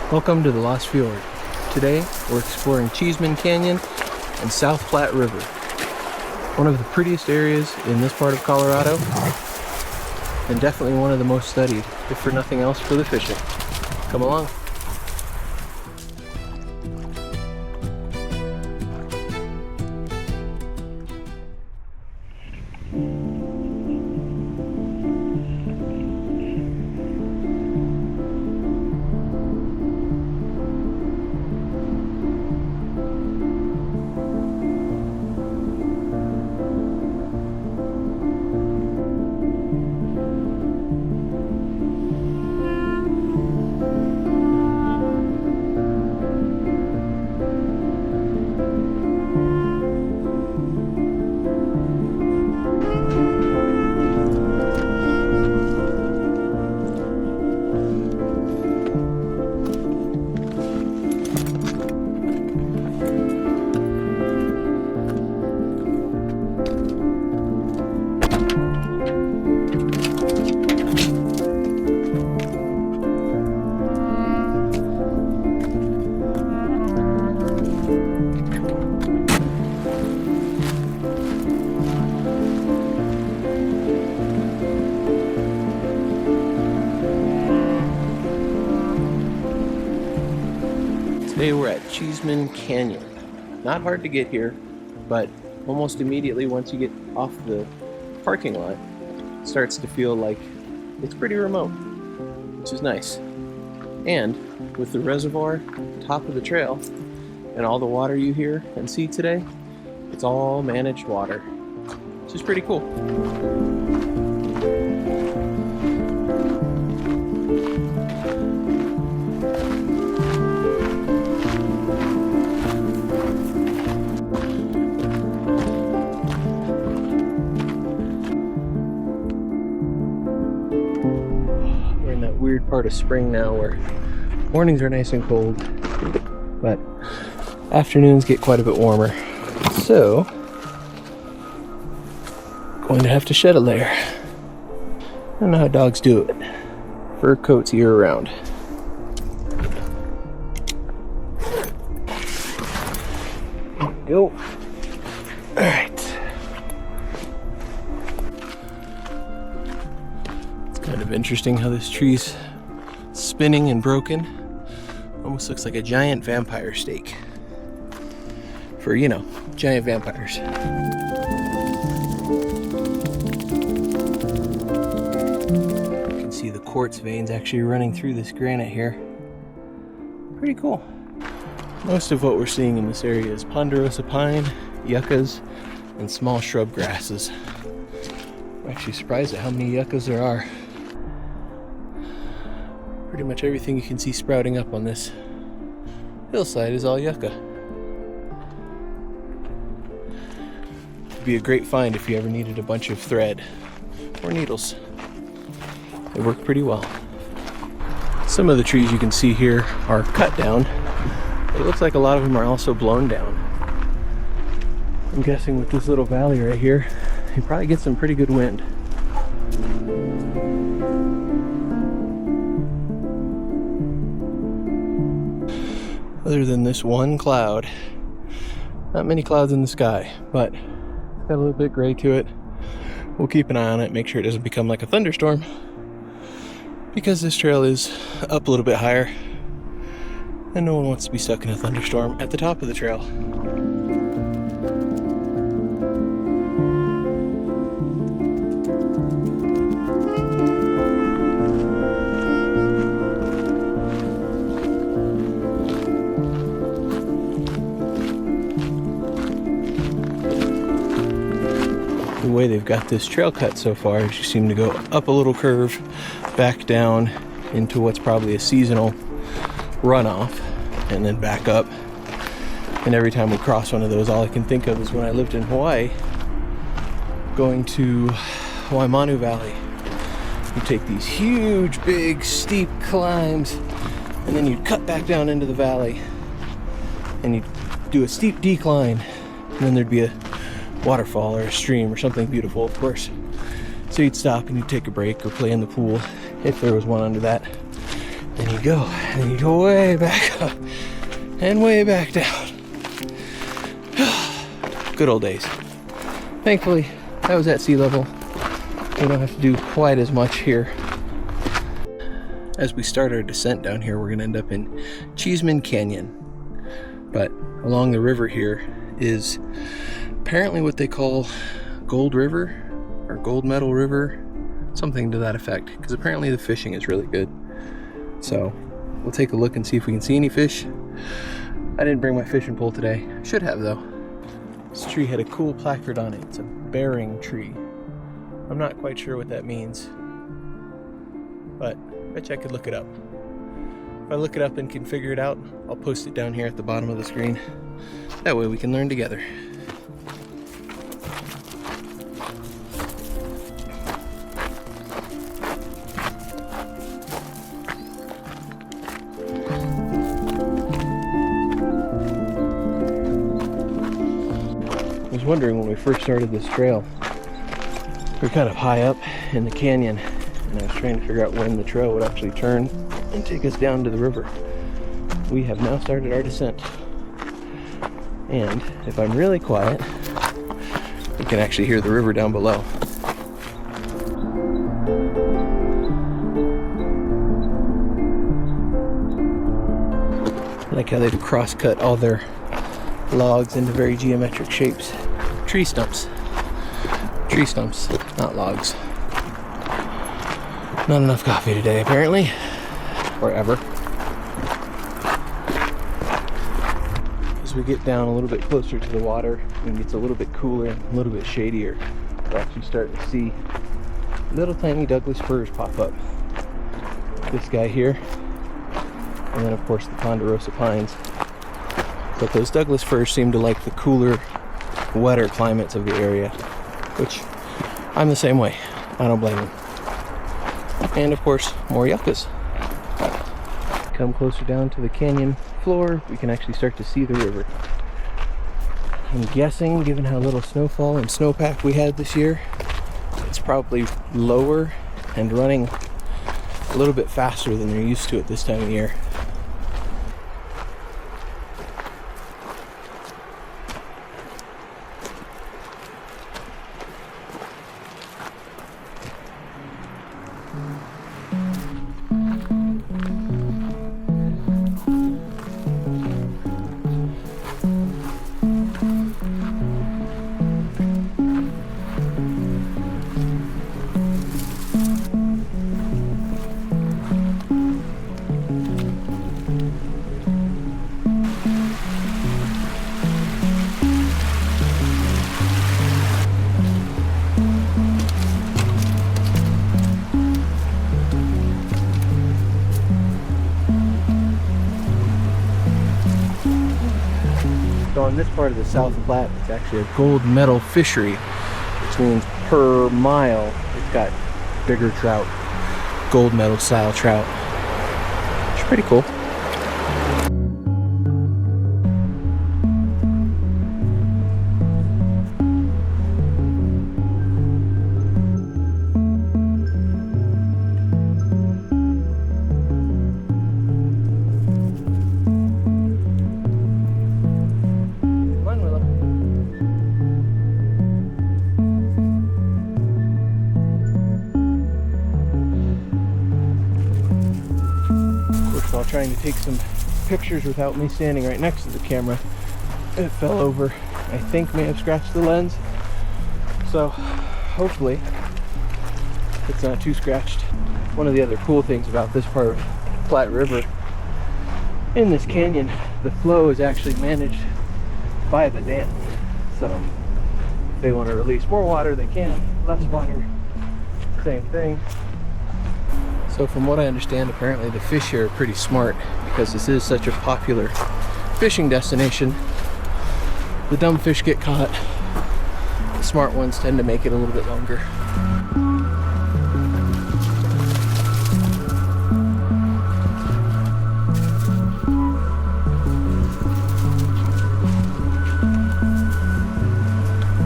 Welcome to the Lost Fjord. Today we're exploring Cheesman Canyon and South Platte River. One of the prettiest areas in this part of Colorado, and definitely one of the most studied, if for nothing else for the fishing. Come along. Today we're at Cheesman Canyon. Not hard to get here, but almost immediately once you get off the parking lot, it starts to feel like it's pretty remote, which is nice. And with the reservoir at the top of the trail and all the water you hear and see today, it's all managed water, which is pretty cool. Weird part of spring now where mornings are nice and cold, but afternoons get quite a bit warmer. So, going to have to shed a layer. I don't know how dogs do it. Fur coats year round. There we go. Alright. Kind of interesting how this tree's spinning and broken. Almost looks like a giant vampire stake. For, you know, giant vampires. You can see the quartz veins actually running through this granite here. Pretty cool. Most of what we're seeing in this area is ponderosa pine, yuccas, and small shrub grasses. I'm actually surprised at how many yuccas there are. Pretty much everything you can see sprouting up on this hillside is all yucca. It'd be a great find if you ever needed a bunch of thread or needles. They work pretty well. Some of the trees you can see here are cut down, but it looks like a lot of them are also blown down. I'm guessing with this little valley right here, you probably get some pretty good wind. Other than this one cloud, not many clouds in the sky, but it's got a little bit gray to it. We'll keep an eye on it, make sure it doesn't become like a thunderstorm, because this trail is up a little bit higher and no one wants to be stuck in a thunderstorm at the top of the trail. The way they've got this trail cut so far is you seem to go up a little curve, back down into what's probably a seasonal runoff, and then back up. And every time we cross one of those, all I can think of is when I lived in Hawaii, going to Waimanu Valley. You take these huge, big, steep climbs, and then you'd cut back down into the valley, and you'd do a steep decline, and then there'd be a waterfall or a stream or something beautiful, of course. So you'd stop and you'd take a break or play in the pool if there was one under that. And you go, and you go way back up and way back down. Good old days. Thankfully, that was at sea level. We don't have to do quite as much here. As we start our descent down here, we're going to end up in Cheesman Canyon. But along the river here is apparently what they call Gold River or Gold Medal River, something to that effect, because apparently the fishing is really good. So we'll take a look and see if we can see any fish. I didn't bring my fishing pole today. Should have though. This tree had a cool placard on it. It's a bearing tree. I'm not quite sure what that means, but I bet you I could look it up. If I look it up and can figure it out, I'll post it down here at the bottom of the screen. That way we can learn together. I was wondering when we first started this trail, we're kind of high up in the canyon, and I was trying to figure out when the trail would actually turn and take us down to the river. We have now started our descent, and if I'm really quiet, you can actually hear the river down below. I like how they've cross-cut all their logs into very geometric shapes. Tree stumps, not logs. Not enough coffee today, apparently, or ever. As we get down a little bit closer to the water and it gets a little bit cooler and a little bit shadier, we're actually starting to see little tiny Douglas firs pop up. This guy here, and then of course the ponderosa pines. But those Douglas firs seem to like the cooler, wetter climates of the area, which I'm the same way. I don't blame them. And of course, more yuccas. Come closer down to the canyon floor, we can actually start to see the river. I'm guessing, given how little snowfall and snowpack we had this year, it's probably lower and running a little bit faster than they're used to at this time of year. So on this part of the South Platte, it's actually a gold medal fishery, which means per mile it's got bigger trout, gold medal style trout. It's pretty cool. While trying to take some pictures without me standing right next to the camera, it fell over. I think may have scratched the lens, so hopefully it's not too scratched. One of the other cool things about this part of Platte River, in this canyon, the flow is actually managed by the dam. So if they want to release more water, they can. Less water, same thing. So from what I understand, apparently the fish here are pretty smart, because this is such a popular fishing destination. The dumb fish get caught. The smart ones tend to make it a little bit longer.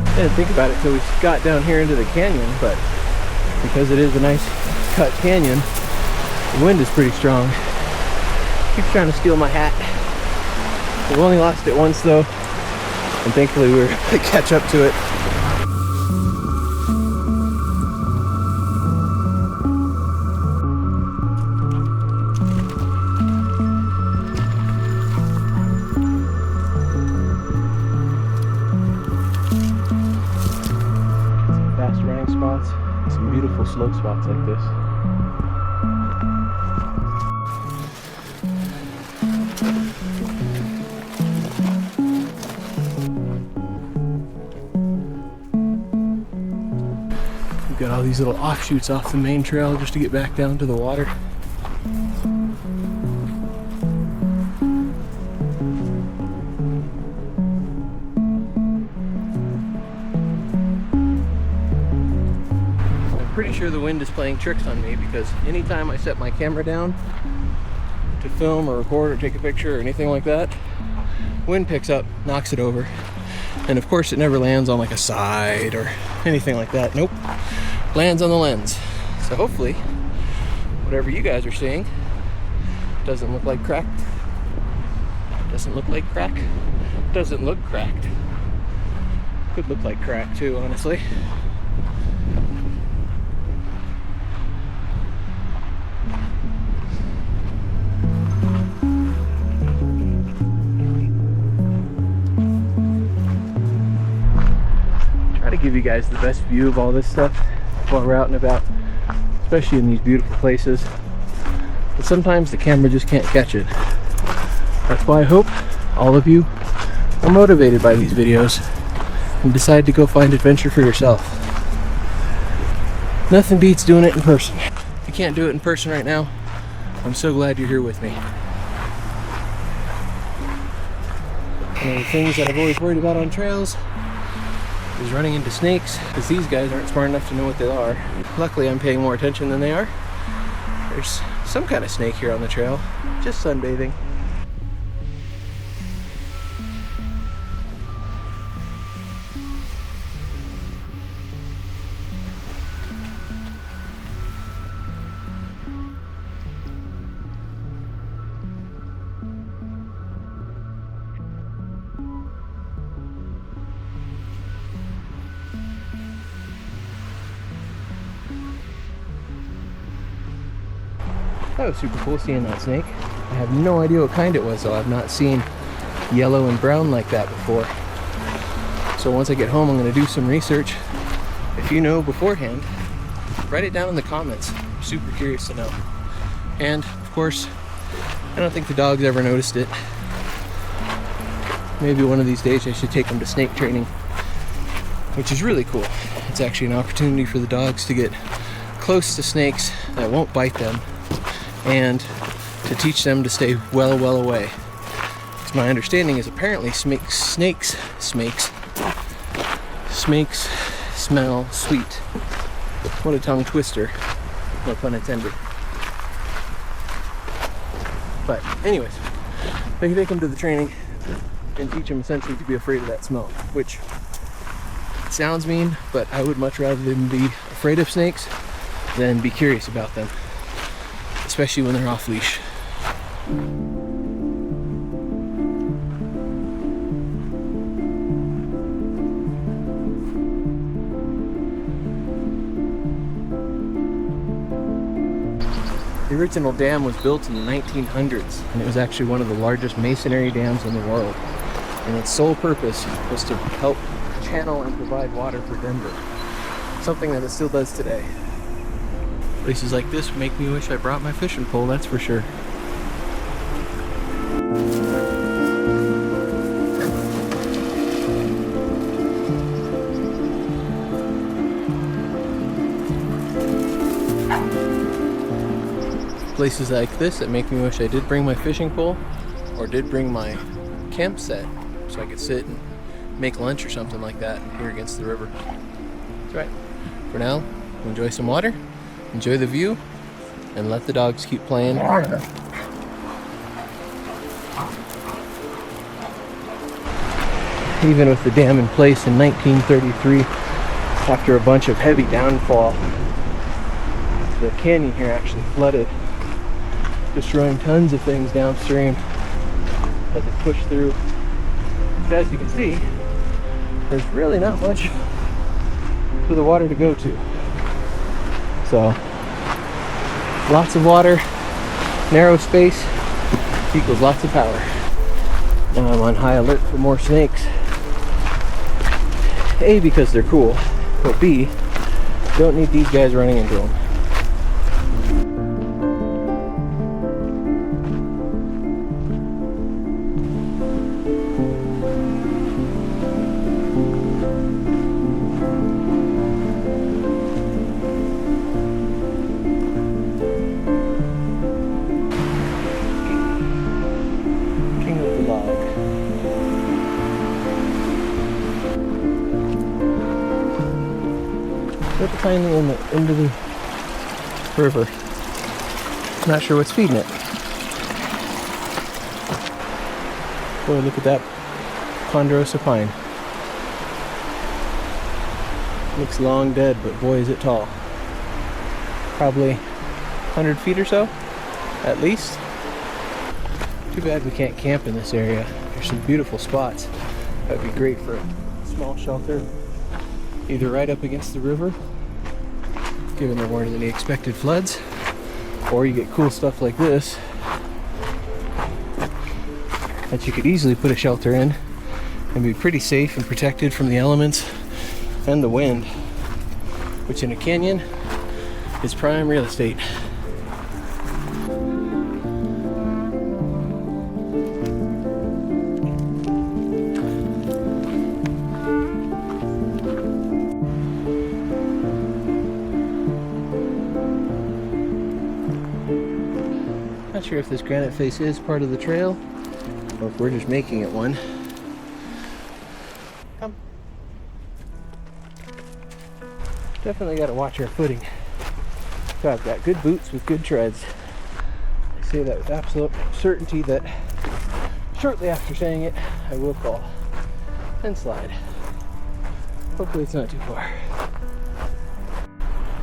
I didn't think about it until we got down here into the canyon, but because it is a nice cut canyon, the wind is pretty strong, Keeps trying to steal my hat. We've only lost it once though, and thankfully we were able to catch up to it. Some fast running spots, some beautiful slow spots like this. Got all these little offshoots off the main trail just to get back down to the water. I'm pretty sure the wind is playing tricks on me because anytime I set my camera down to film or record or take a picture or anything like that, wind picks up, knocks it over. And of course it never lands on like a side or anything like that. Nope. Lands on the lens. So hopefully whatever you guys are seeing doesn't look like cracked. Doesn't look like crack. Doesn't look cracked. Could look like crack too, honestly. Try to give you guys the best view of all this stuff while we're out and about, especially in these beautiful places. But sometimes the camera just can't catch it. That's why I hope all of you are motivated by these videos and decide to go find adventure for yourself. Nothing beats doing it in person. If you can't do it in person right now, I'm so glad you're here with me. One of the things that I've always worried about on trails is running into snakes, because these guys aren't smart enough to know what they are. Luckily I'm paying more attention than they are. There's some kind of snake here on the trail, just sunbathing. That was super cool seeing that snake. I have no idea what kind it was though. I've not seen yellow and brown like that before. So once I get home I'm going to do some research. If you know beforehand, write it down in the comments. I'm super curious to know. And of course, I don't think the dogs ever noticed it. Maybe one of these days I should take them to snake training, which is really cool. It's actually an opportunity for the dogs to get close to snakes that won't bite them, and to teach them to stay well away. Because my understanding is apparently snakes smell sweet. What a tongue twister, no pun intended. But anyways, they can take them to the training and teach them essentially to be afraid of that smell, which sounds mean, but I would much rather them be afraid of snakes than be curious about them, especially when they're off leash. The original dam was built in the 1900s, and it was actually one of the largest masonry dams in the world. And its sole purpose was to help channel and provide water for Denver, something that it still does today. Places like this make me wish I brought my fishing pole, that's for sure. Places like this that make me wish I did bring my fishing pole, or did bring my camp set, so I could sit and make lunch or something like that here against the river. That's right. For now, enjoy some water, enjoy the view, and let the dogs keep playing. Even with the dam in place in 1933, after a bunch of heavy downfall, the canyon here actually flooded destroying tons of things downstream as it pushed through. But as you can see, there's really not much for the water to go to. So, lots of water, narrow space equals lots of power. Now I'm on high alert for more snakes. A, because they're cool, but B, don't need these guys running into them. They're finally in the end of the river. Not sure what's feeding it. Boy, look at that ponderosa pine. Looks long dead, but boy is it tall. Probably 100 feet or so, at least. Too bad we can't camp in this area. There's some beautiful spots. That would be great for a small shelter, either right up against the river, given there weren't any expected floods, or you get cool stuff like this that you could easily put a shelter in and be pretty safe and protected from the elements and the wind, which in a canyon is prime real estate. Not sure if this granite face is part of the trail or if we're just making it one. Come. Definitely got to watch our footing. So I've got good boots with good treads. I say that with absolute certainty that shortly after saying it, I will fall and slide. Hopefully it's not too far.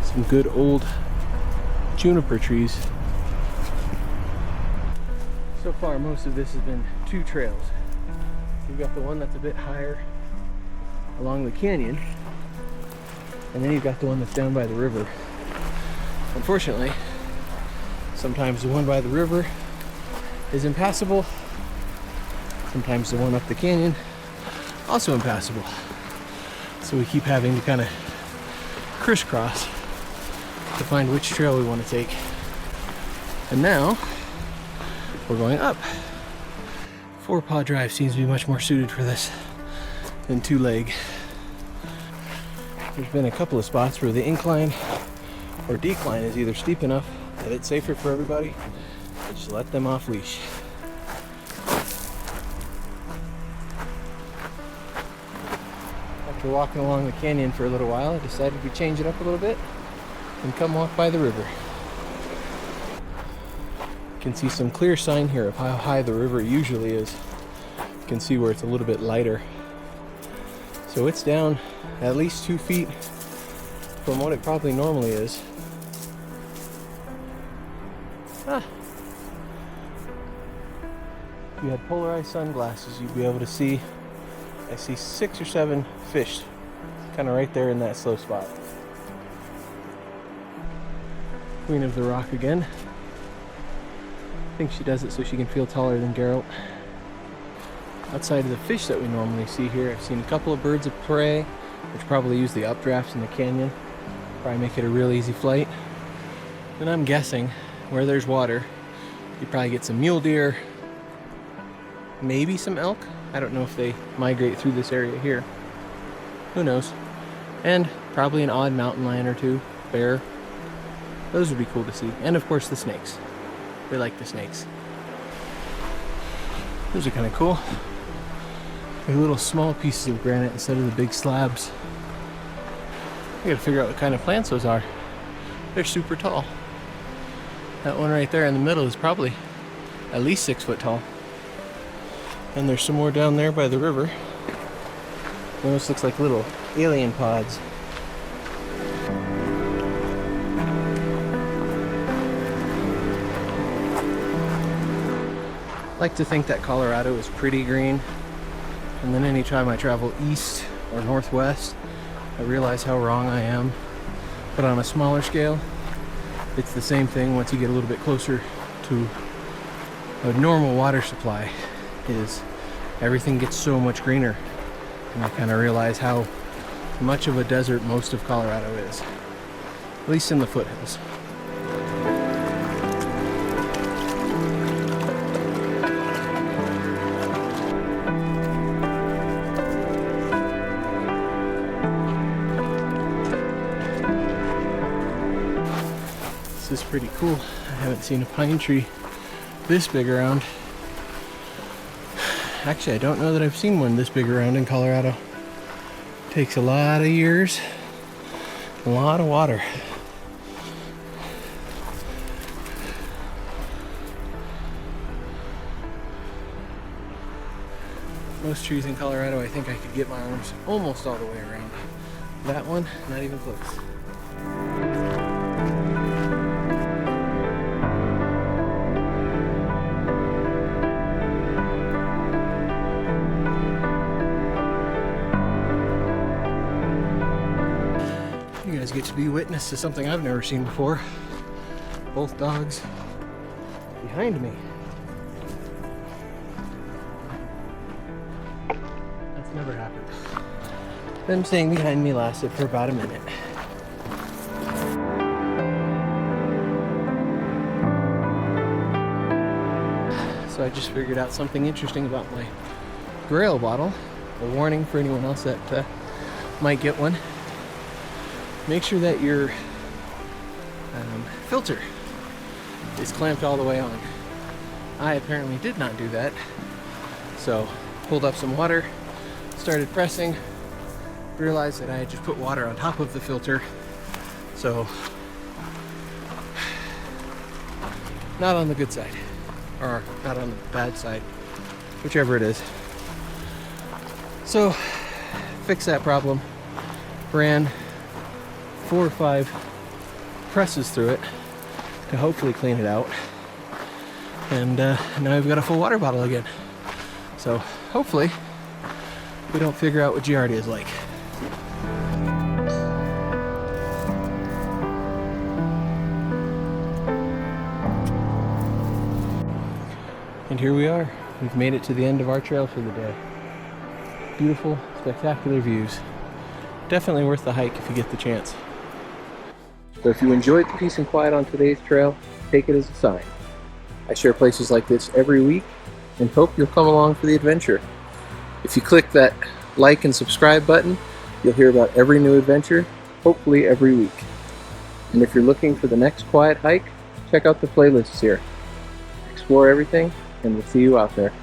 Some good old juniper trees. So far, most of this has been two trails. You've got the one that's a bit higher along the canyon, and then you've got the one that's down by the river. Unfortunately, sometimes the one by the river is impassable. Sometimes the one up the canyon, also impassable. So we keep having to kind of crisscross to find which trail we want to take. And now, we're going up. 4-paw drive seems to be much more suited for this than 2-leg. There's been a couple of spots where the incline or decline is either steep enough that it's safer for everybody, or just let them off leash. After walking along the canyon for a little while, I decided to change it up a little bit and come walk by the river. You can see some clear sign here of how high the river usually is. You can see where it's a little bit lighter. So it's down at least 2 feet from what it probably normally is. If you had polarized sunglasses, you'd be able to see, I see 6 or 7 fish kind of right there in that slow spot. Queen of the Rock again. I think she does it so she can feel taller than Geralt. Outside of the fish that we normally see here, I've seen a couple of birds of prey, which probably use the updrafts in the canyon. Probably make it a real easy flight. And I'm guessing where there's water, you probably get some mule deer, maybe some elk. I don't know if they migrate through this area here. Who knows? And probably an odd mountain lion or two, bear. Those would be cool to see. And of course the snakes. We like the snakes. Those are kind of cool. Like little small pieces of granite instead of the big slabs. I gotta figure out what kind of plants those are. They're super tall. That one right there in the middle is probably at least 6 foot tall. And there's some more down there by the river. Almost looks like little alien pods. like to think that Colorado is pretty green, and then anytime I travel east or northwest, I realize how wrong I am. But on a smaller scale, it's the same thing. Once you get a little bit closer to a normal water supply, is everything gets so much greener, and I kind of realize how much of a desert most of Colorado is, at least in the foothills. This is pretty cool. I haven't seen a pine tree this big around. Actually, I don't know that I've seen one this big around in Colorado. Takes a lot of years, a lot of water. Most trees in Colorado, I think I could get my arms almost all the way around. That one, not even close. You guys get to be witness to something I've never seen before. Both dogs behind me. That's never happened. Them staying behind me lasted for about a minute. So I just figured out something interesting about my Grail bottle. A warning for anyone else that might get one. Make sure that your filter is clamped all the way on. I apparently did not do that. So pulled up some water, started pressing, realized that I had just put water on top of the filter. So not on the good side, or not on the bad side, whichever it is. So fix that problem. Ran 4 or 5 presses through it to hopefully clean it out, and now I've got a full water bottle again. So hopefully we don't figure out what Giardia is like. And here we are. We've made it to the end of our trail for the day. Beautiful, spectacular views. Definitely worth the hike if you get the chance. So if you enjoyed the peace and quiet on today's trail, take it as a sign. I share places like this every week and hope you'll come along for the adventure. If you click that like and subscribe button, you'll hear about every new adventure, hopefully every week. And if you're looking for the next quiet hike, check out the playlists here. Explore everything, and we'll see you out there.